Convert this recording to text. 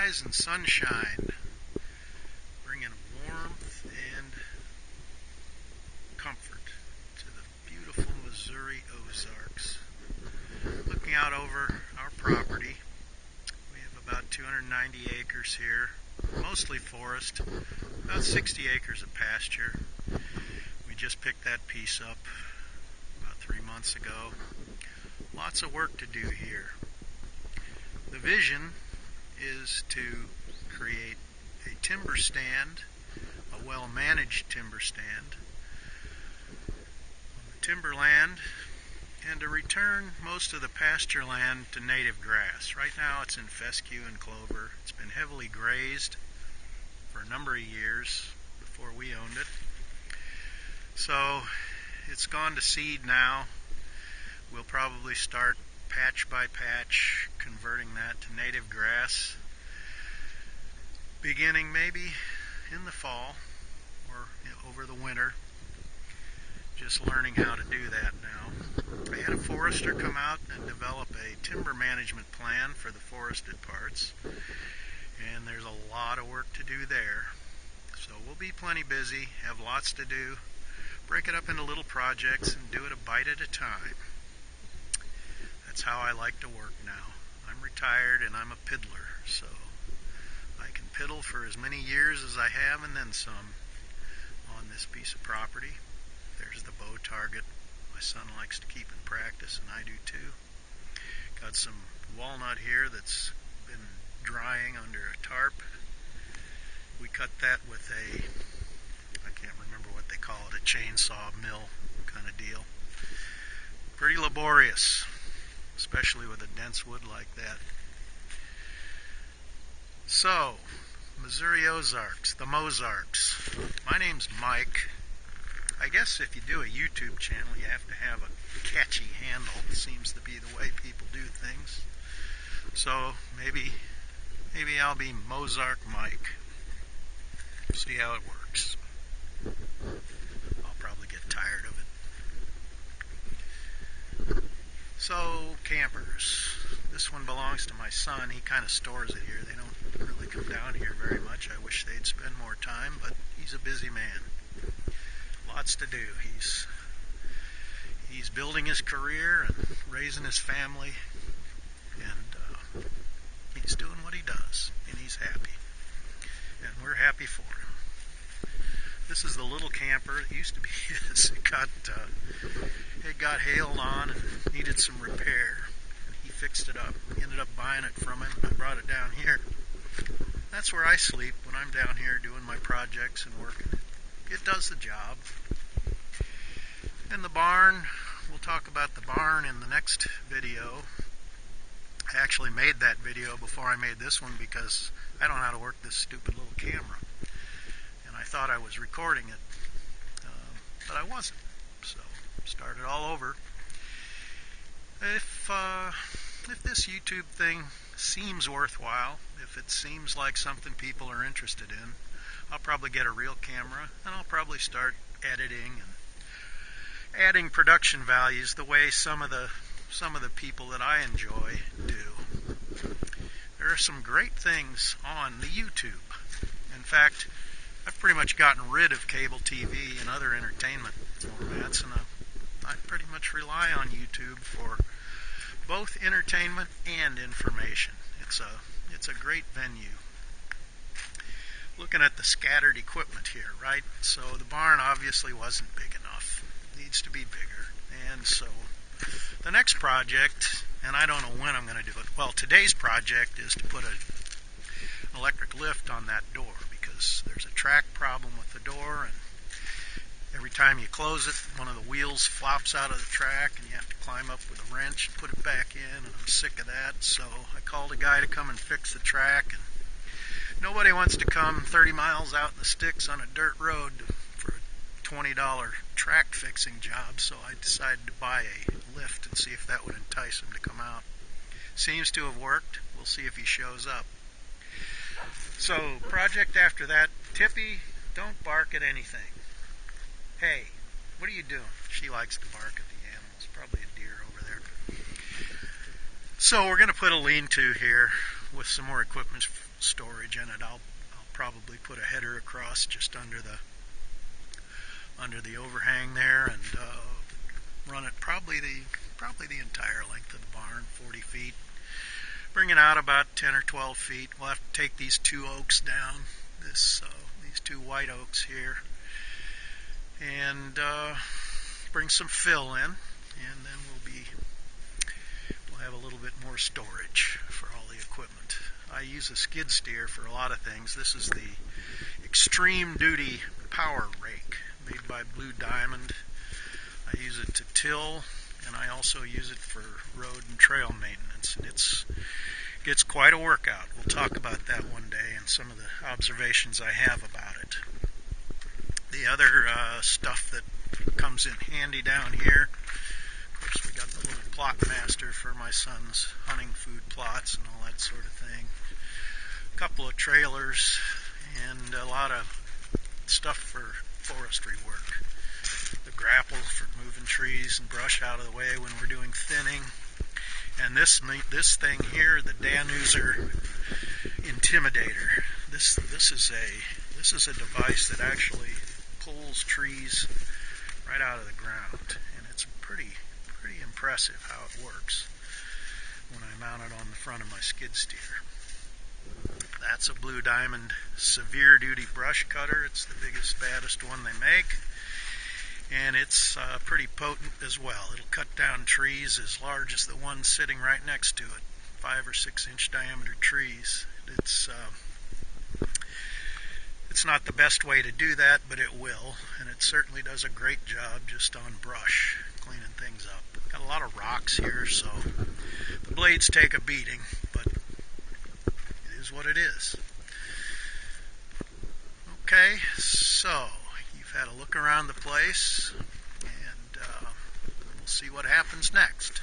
skies and sunshine, bringing warmth and comfort to the beautiful Missouri Ozarks. Looking out over our property, we have about 290 acres here, mostly forest, about 60 acres of pasture. We just picked that piece up about 3 months ago. Lots of work to do here. The vision is to create a timber stand, a well-managed timber stand on the timberland, and to return most of the pasture land to native grass. Right now it's in fescue and clover. It's been heavily grazed for a number of years before we owned it. So it's gone to seed now. We'll probably start patch by patch converting that to native grass, beginning maybe in the fall or over the winter. Just learning how to do that now. I had a forester come out and develop a timber management plan for the forested parts, and there's a lot of work to do there. So we'll be plenty busy, have lots to do, break it up into little projects and do it a bite at a time. That's how I like to work now. I'm retired and I'm a piddler, so I can piddle for as many years as I have and then some on this piece of property. There's the bow target my son likes to keep in practice, and I do too. Got some walnut here that's been drying under a tarp. We cut that with I can't remember what they call it, a chainsaw mill kind of deal. Pretty laborious, especially with a dense wood like that. So, Missouri Ozarks, the Mozarks. My name's Mike. I guess if you do a YouTube channel, you have to have a catchy handle. It seems to be the way people do things. So maybe I'll be Mozark Mike. See how it works. I'll probably get tired of it. So, campers. This one belongs to my son. He kind of stores it here. They don't really come down here very much. I wish they'd spend more time, but he's a busy man. Lots to do. He's building his career and raising his family, and he's doing what he does, and he's happy. And we're happy for him. This is the little camper. It used to be his. It got hailed on and needed some repair. And he fixed it up. He ended up buying it from him. I brought it down here. That's where I sleep when I'm down here doing my projects and working. It does the job. And the barn, we'll talk about the barn in the next video. I actually made that video before I made this one because I don't know how to work this stupid little camera. And I thought I was recording it, but I wasn't. So, started all over. If this YouTube thing seems worthwhile, if it seems like something people are interested in, I'll probably get a real camera and I'll probably start editing and adding production values the way some of the people that I enjoy do. There are some great things on the YouTube. In fact, I've pretty much gotten rid of cable TV and other entertainment formats, and I pretty much rely on YouTube for both entertainment and information. It's a great venue. Looking at the scattered equipment here, right? So the barn obviously wasn't big enough. It needs to be bigger. And so the next project, and I don't know when I'm going to do it. Well, today's project is to put an electric lift on that door because there's a track problem with the door, and every time you close it, one of the wheels flops out of the track and you have to climb up with a wrench and put it back in, and I'm sick of that. So I called a guy to come and fix the track, and nobody wants to come 30 miles out in the sticks on a dirt road for a $20 track fixing job, so I decided to buy a lift and see if that would entice him to come out. Seems to have worked. We'll see if he shows up. So, project after that, Tippy, don't bark at anything. Hey, what are you doing? She likes to bark at the animals. Probably a deer over there. So we're going to put a lean-to here. with some more equipment storage in it. I'll probably put a header across just under the overhang there, and run it probably the entire length of the barn, 40 feet. Bring it out about 10 or 12 feet. We'll have to take these two oaks down, these two white oaks here, and bring some fill in, and then we'll have a little bit more storage for all the equipment. I use a skid steer for a lot of things. This is the Extreme Duty Power Rake made by Blue Diamond. I use it to till, and I also use it for road and trail maintenance. And it's quite a workout. We'll talk about that one day and some of the observations I have about it. The other stuff that comes in handy down here, of course, we got the little plot master for my son's hunting food plots and all that sort of thing. A couple of trailers and a lot of stuff for forestry work. The grapple for moving trees and brush out of the way when we're doing thinning. And this thing here, the Danuser Intimidator. This is a device that actually pulls trees right out of the ground, and it's pretty impressive how it works when I mount it on the front of my skid steer. That's a Blue Diamond severe duty brush cutter. It's the biggest, baddest one they make, and it's pretty potent as well. It'll cut down trees as large as the one sitting right next to it, 5 or 6 inch diameter trees. It's not the best way to do that, but it will, and it certainly does a great job just on brush, cleaning things up. Got a lot of rocks here, so the blades take a beating, but it is what it is. Okay, so you've had a look around the place, and we'll see what happens next.